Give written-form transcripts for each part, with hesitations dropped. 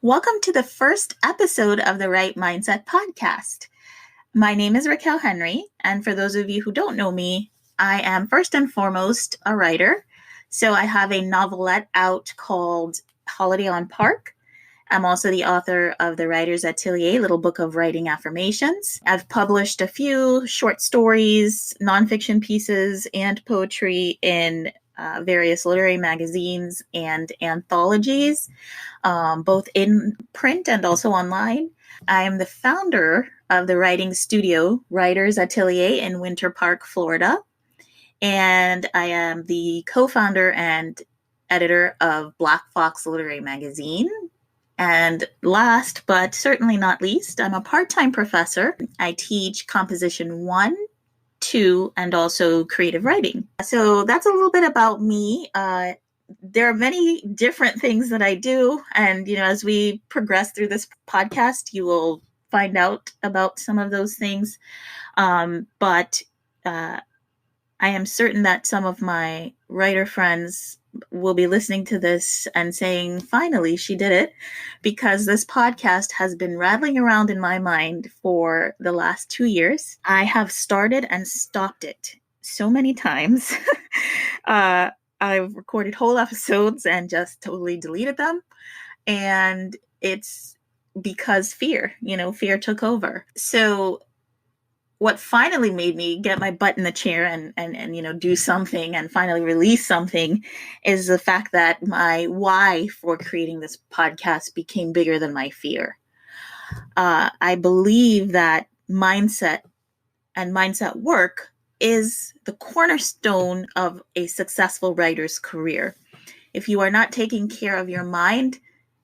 Welcome to the first episode of the Right Mindset podcast. My name is Raquel Henry, and for those of you who don't know me, I am first and foremost a writer. So I have a novelette out called Holiday on Park. I'm also the author of The Writer's Atelier, Little Book of Writing Affirmations. I've published a few short stories, nonfiction pieces, and poetry in various literary magazines and anthologies, both in print and also online. I am the founder of the writing studio, Writer's Atelier in Winter Park, Florida. And I am the co-founder and editor of Black Fox Literary Magazine. And last, but certainly not least, I'm a part-time professor. I teach Composition 1, 2, and also creative writing. So that's a little bit about me. There are many different things that I do. And, as we progress through this podcast, you will find out about some of those things. But I am certain that some of my writer friends will be listening to this and saying, finally, she did it, because this podcast has been rattling around in my mind for the last 2 years. I have started and stopped it so many times. I've recorded whole episodes and just totally deleted them. And it's because fear took over. So what finally made me get my butt in the chair and do something and finally release something is the fact that my why for creating this podcast became bigger than my fear. I believe that mindset and mindset work is the cornerstone of a successful writer's career. If you are not taking care of your mind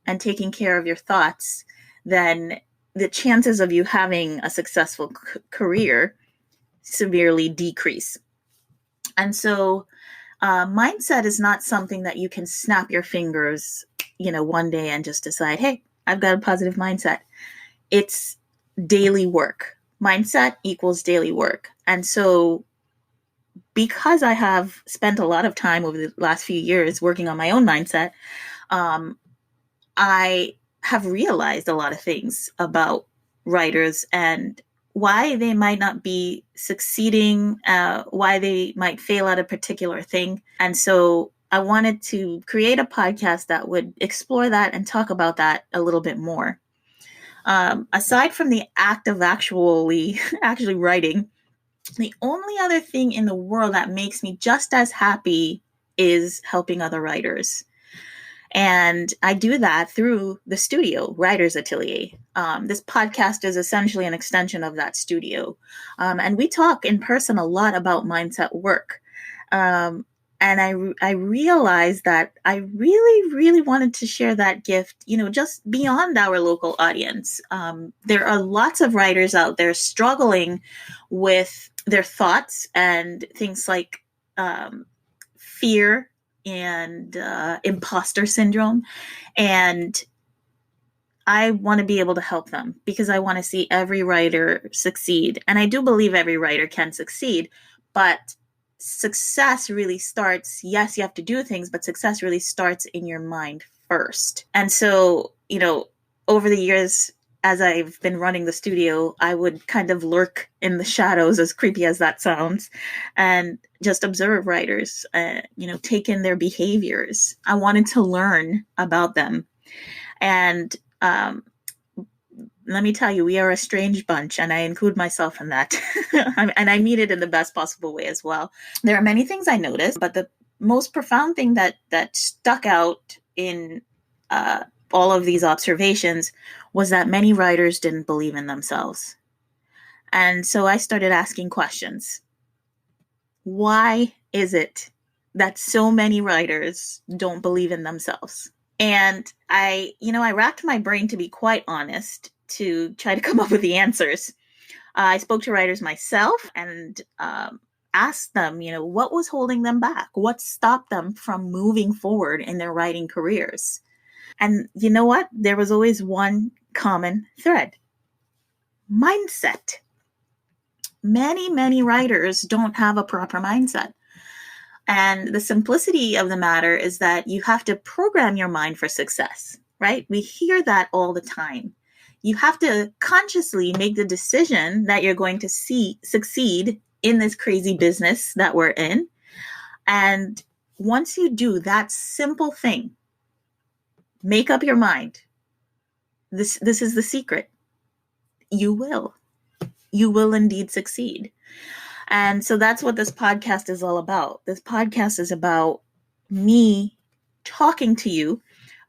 and taking care of your thoughts, then the chances of you having a successful career severely decrease. And so mindset is not something that you can snap your fingers, one day and just decide, hey, I've got a positive mindset. It's daily work. Mindset equals daily work. And so because I have spent a lot of time over the last few years working on my own mindset, I have realized a lot of things about writers and why they might not be succeeding, why they might fail at a particular thing. And so I wanted to create a podcast that would explore that and talk about that a little bit more. Aside from the act of actually writing, the only other thing in the world that makes me just as happy is helping other writers. And I do that through the studio, Writer's Atelier. This podcast is essentially an extension of that studio. And we talk in person a lot about mindset work. And I realized that I really, really wanted to share that gift, just beyond our local audience. There are lots of writers out there struggling with their thoughts and things like fear and imposter syndrome. And I want to be able to help them because I want to see every writer succeed. And I do believe every writer can succeed, but success really starts, yes, you have to do things, but success really starts in your mind first. And so, over the years, as I've been running the studio, I would kind of lurk in the shadows, as creepy as that sounds, and just observe writers, take in their behaviors. I wanted to learn about them. And let me tell you, we are a strange bunch, and I include myself in that. And I mean it in the best possible way as well. There are many things I noticed, but the most profound thing that stuck out in all of these observations was that many writers didn't believe in themselves. And so I started asking questions. Why is it that so many writers don't believe in themselves? And I racked my brain, to be quite honest, to try to come up with the answers. I spoke to writers myself and asked them, what was holding them back? What stopped them from moving forward in their writing careers? And you know what? There was always one common thread: mindset. Many, many writers don't have a proper mindset. And the simplicity of the matter is that you have to program your mind for success, right? We hear that all the time. You have to consciously make the decision that you're going to succeed in this crazy business that we're in. And once you do that simple thing, make up your mind. This is the secret. You will. You will indeed succeed. And so that's what this podcast is all about. This podcast is about me talking to you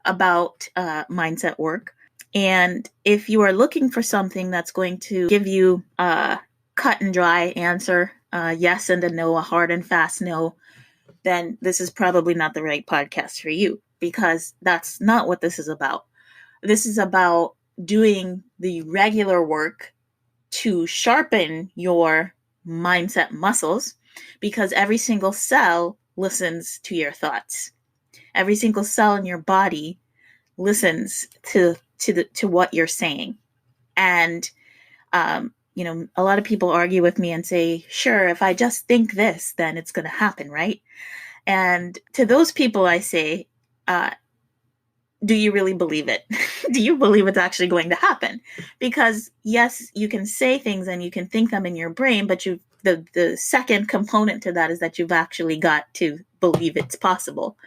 about mindset work. And if you are looking for something that's going to give you a cut and dry answer, yes and a no, a hard and fast no, then this is probably not the right podcast for you, because that's not what this is about. This is about doing the regular work to sharpen your mindset muscles, because every single cell listens to your thoughts. Every single cell in your body listens to what you're saying. And a lot of people argue with me and say, sure, if I just think this, then it's going to happen, right? And to those people, I say, do you really believe it? Do you believe it's actually going to happen? Because yes, you can say things and you can think them in your brain, but the second component to that is that you've actually got to believe it's possible.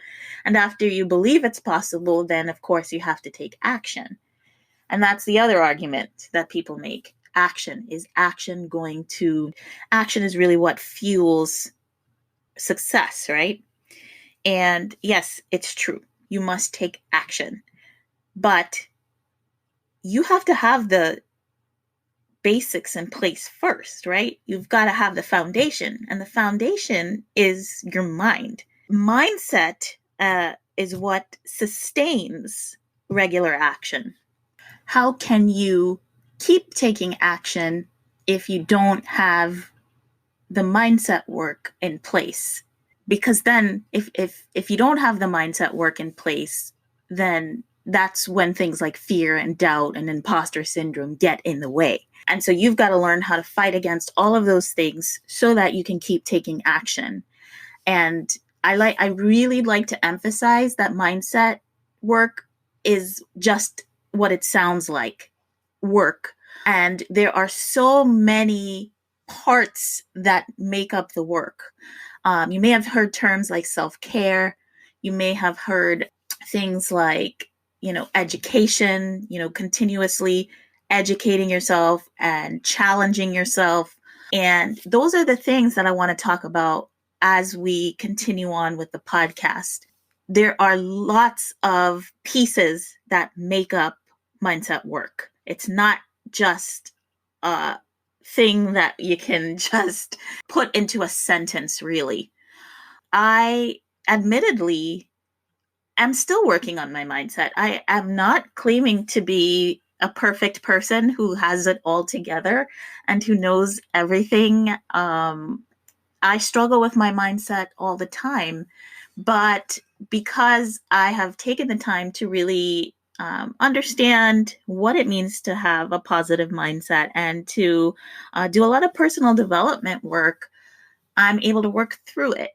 And after you believe it's possible, then of course you have to take action. And that's the other argument that people make. Action is really what fuels success, right? And yes, it's true. You must take action, but you have to have the basics in place first, right? You've got to have the foundation, and the foundation is your mind. Mindset is what sustains regular action. How can you keep taking action if you don't have the mindset work in place? Because then if you don't have the mindset work in place, then that's when things like fear and doubt and imposter syndrome get in the way. And so you've got to learn how to fight against all of those things so that you can keep taking action. And I really like to emphasize that mindset work is just what it sounds like, work. And there are so many parts that make up the work. You may have heard terms like self-care. You may have heard things like, education, continuously educating yourself and challenging yourself. And those are the things that I want to talk about as we continue on with the podcast. There are lots of pieces that make up mindset work. It's not just a thing that you can just put into a sentence, really. I admittedly am still working on my mindset. I am not claiming to be a perfect person who has it all together and who knows everything. I struggle with my mindset all the time, but because I have taken the time to really understand what it means to have a positive mindset and to do a lot of personal development work, I'm able to work through it.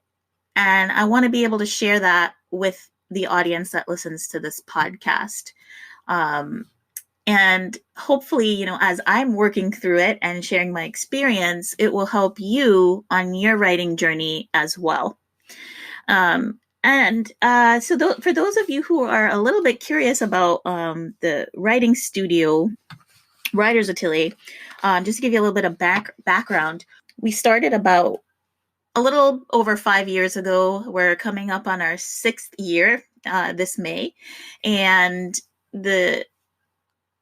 And I want to be able to share that with the audience that listens to this podcast. And hopefully, as I'm working through it and sharing my experience, it will help you on your writing journey as well. For those of you who are a little bit curious about the writing studio, Writers Atelier, just to give you a little bit of background, we started about a little over 5 years ago. We're coming up on our 6th year this May, and the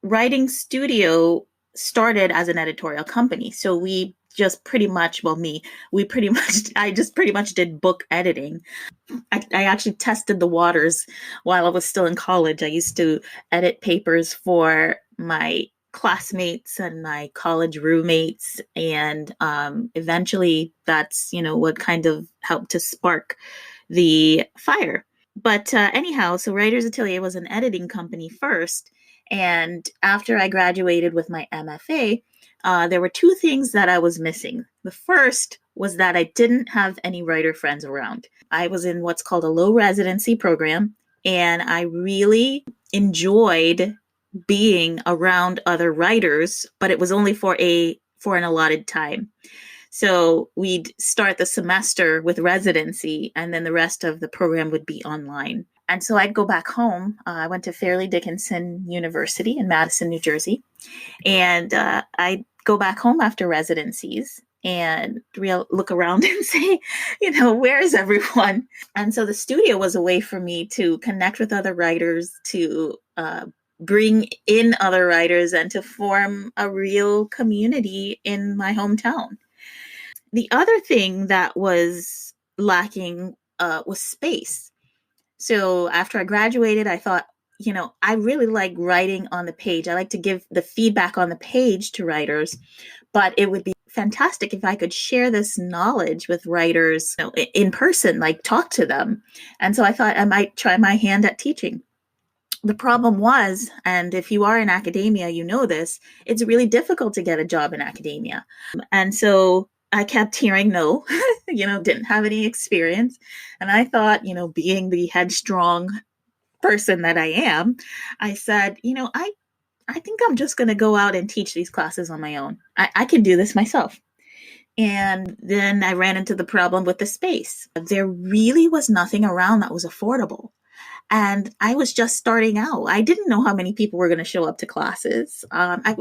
writing studio started as an editorial company. So we just pretty much, I just pretty much did book editing. I actually tested the waters while I was still in college. I used to edit papers for my classmates and my college roommates. And eventually that's, what kind of helped to spark the fire. But anyhow, so Writers Atelier was an editing company first. And after I graduated with my MFA, there were 2 things that I was missing. The first was that I didn't have any writer friends around. I was in what's called a low residency program, and I really enjoyed being around other writers, but it was only for an allotted time. So we'd start the semester with residency, and then the rest of the program would be online. And so I'd go back home. I went to Fairleigh Dickinson University in Madison, New Jersey. And I'd go back home after residencies and look around and say, where is everyone? And so the studio was a way for me to connect with other writers, to bring in other writers, and to form a real community in my hometown. The other thing that was lacking was space. So after I graduated, I thought, I really like writing on the page. I like to give the feedback on the page to writers, but it would be fantastic if I could share this knowledge with writers in person, like talk to them. And so I thought I might try my hand at teaching. The problem was, and if you are in academia, you know this, it's really difficult to get a job in academia. And so I kept hearing no, didn't have any experience. And I thought, being the headstrong person that I am, I said, I think I'm just going to go out and teach these classes on my own. I can do this myself. And then I ran into the problem with the space. There really was nothing around that was affordable. And I was just starting out. I didn't know how many people were going to show up to classes. I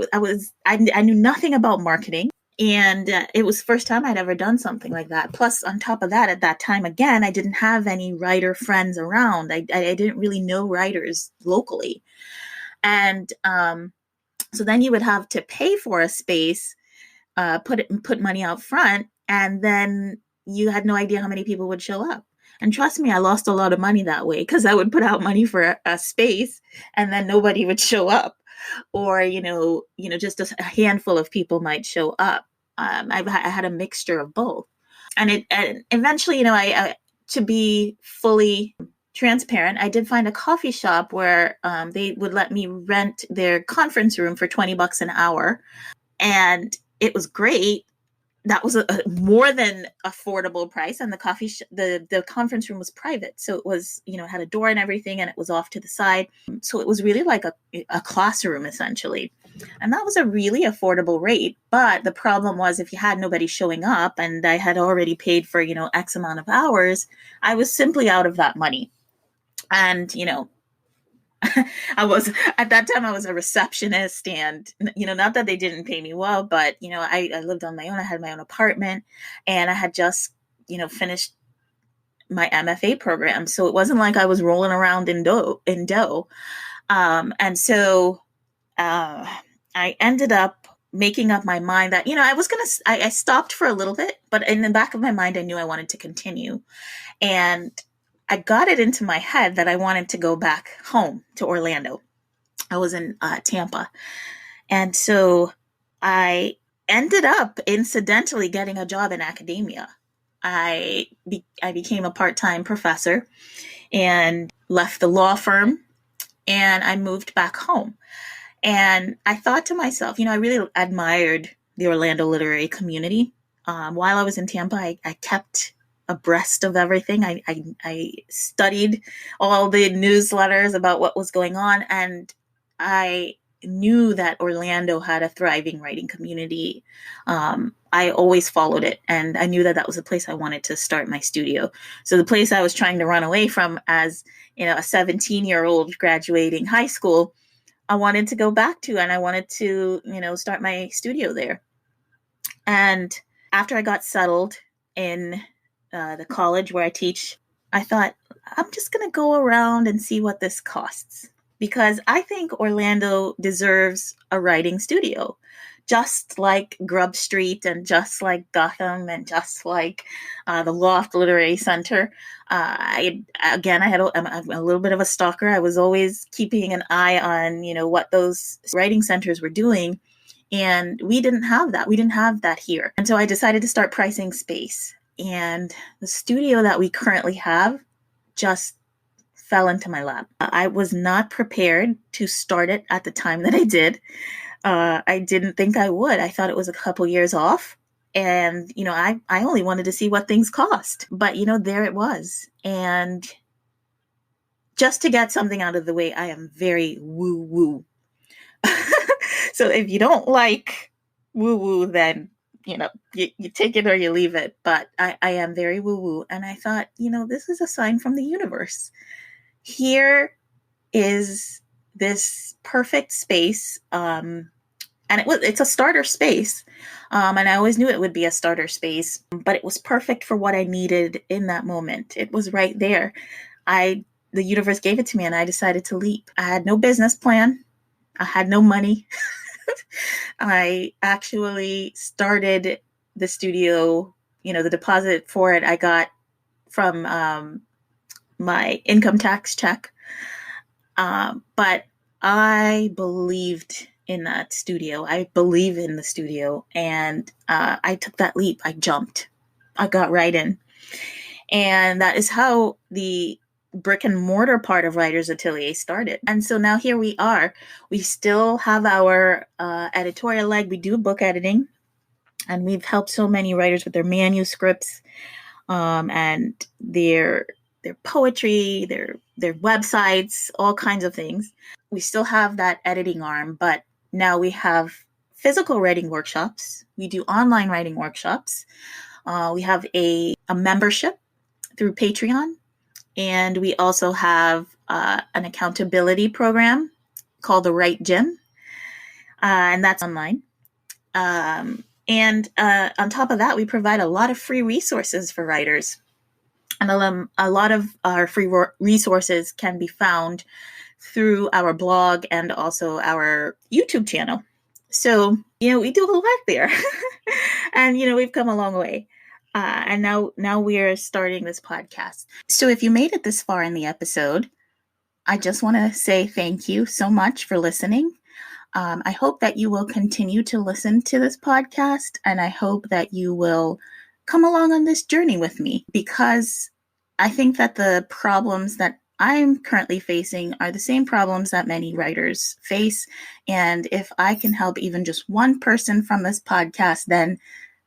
knew nothing about marketing. And it was the first time I'd ever done something like that. Plus, on top of that, at that time, again, I didn't have any writer friends around. I didn't really know writers locally. And so then you would have to pay for a space, put money out front, and then you had no idea how many people would show up. And trust me, I lost a lot of money that way, because I would put out money for a space and then nobody would show up. Or, just a handful of people might show up. I had a mixture of both. And eventually, I to be fully transparent, I did find a coffee shop where they would let me rent their conference room for $20 an hour. And it was great. That was a more than affordable price. And the conference room was private. So it was, it had a door and everything, and it was off to the side. So it was really like a classroom, essentially. And that was a really affordable rate. But the problem was, if you had nobody showing up, and I had already paid for, X amount of hours, I was simply out of that money. And, I was, at that time, I was a receptionist, and, not that they didn't pay me well, but, I lived on my own. I had my own apartment, and I had just, finished my MFA program. So it wasn't like I was rolling around in dough. And so I ended up making up my mind that, I stopped for a little bit, but in the back of my mind, I knew I wanted to continue. And I got it into my head that I wanted to go back home to Orlando. I was in Tampa. And so I ended up incidentally getting a job in academia. I became a part-time professor and left the law firm, and I moved back home. And I thought to myself, I really admired the Orlando literary community. While I was in Tampa, I kept abreast of everything. I studied all the newsletters about what was going on, and I knew that Orlando had a thriving writing community. I always followed it, and I knew that that was the place I wanted to start my studio. So the place I was trying to run away from as, a 17-year-old graduating high school, I wanted to go back to, and I wanted to, start my studio there. And after I got settled in the college where I teach, I thought, I'm just going to go around and see what this costs, because I think Orlando deserves a writing studio, just like Grub Street, and just like Gotham, and just like the Loft Literary Center. I'm a little bit of a stalker. I was always keeping an eye on, what those writing centers were doing. And we didn't have that. We didn't have that here. And so I decided to start pricing space. And the studio that we currently have just fell into my lap. I was not prepared to start it at the time that I did. I didn't think I would. I thought it was a couple years off. And, I only wanted to see what things cost. But, there it was. And just to get something out of the way, I am very woo-woo. So if you don't like woo-woo, then, you take it or you leave it. But I am very woo-woo. And I thought, this is a sign from the universe. Here is this perfect space. And it's a starter space. And I always knew it would be a starter space, but it was perfect for what I needed in that moment. It was right there. The universe gave it to me and I decided to leap. I had no business plan. I had no money. I actually started the studio, the deposit for it I got from my income tax check. But I believed in that studio. I believe in the studio. And I took that leap. I jumped. I got right in. And that is how the brick and mortar part of Writers Atelier started. And so now here we are. We still have our editorial leg. We do book editing. And we've helped so many writers with their manuscripts and their poetry, their websites, all kinds of things. We still have that editing arm, but now we have physical writing workshops. We do online writing workshops. We have a membership through Patreon. And we also have an accountability program called the Write Gym. And that's online. And on top of that, we provide a lot of free resources for writers. And a lot of our free resources can be found through our blog and also our YouTube channel. So, we do a lot there. And, we've come a long way. And now we are starting this podcast. So if you made it this far in the episode, I just want to say thank you so much for listening. I hope that you will continue to listen to this podcast, and I hope that you will come along on this journey with me, because I think that the problems that I'm currently facing are the same problems that many writers face. And if I can help even just one person from this podcast, then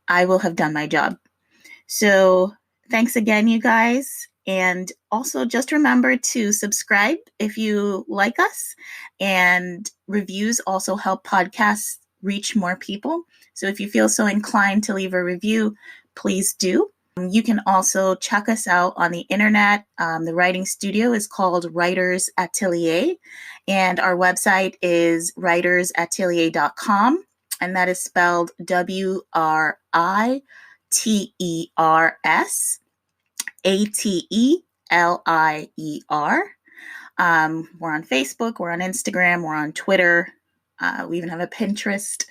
I will have done my job. So thanks again, you guys. And also just remember to subscribe if you like us. And reviews also help podcasts reach more people. So if you feel so inclined to leave a review, please do. You can also check us out on the internet. The writing studio is called Writers Atelier. And our website is writersatelier.com. And that is spelled WRITERS ATELIER. We're on Facebook, we're on Instagram, we're on Twitter. We even have a Pinterest.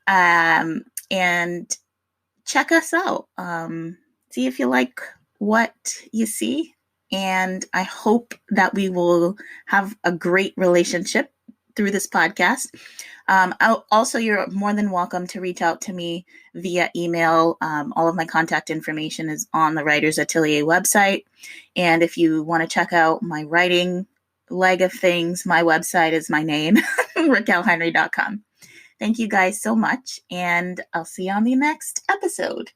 And check us out. See if you like what you see. And I hope that we will have a great relationship through this podcast. Also, you're more than welcome to reach out to me via email. All of my contact information is on the Writers Atelier website. And if you want to check out my writing leg of things, my website is my name, RaquelHenry.com. Thank you guys so much, and I'll see you on the next episode.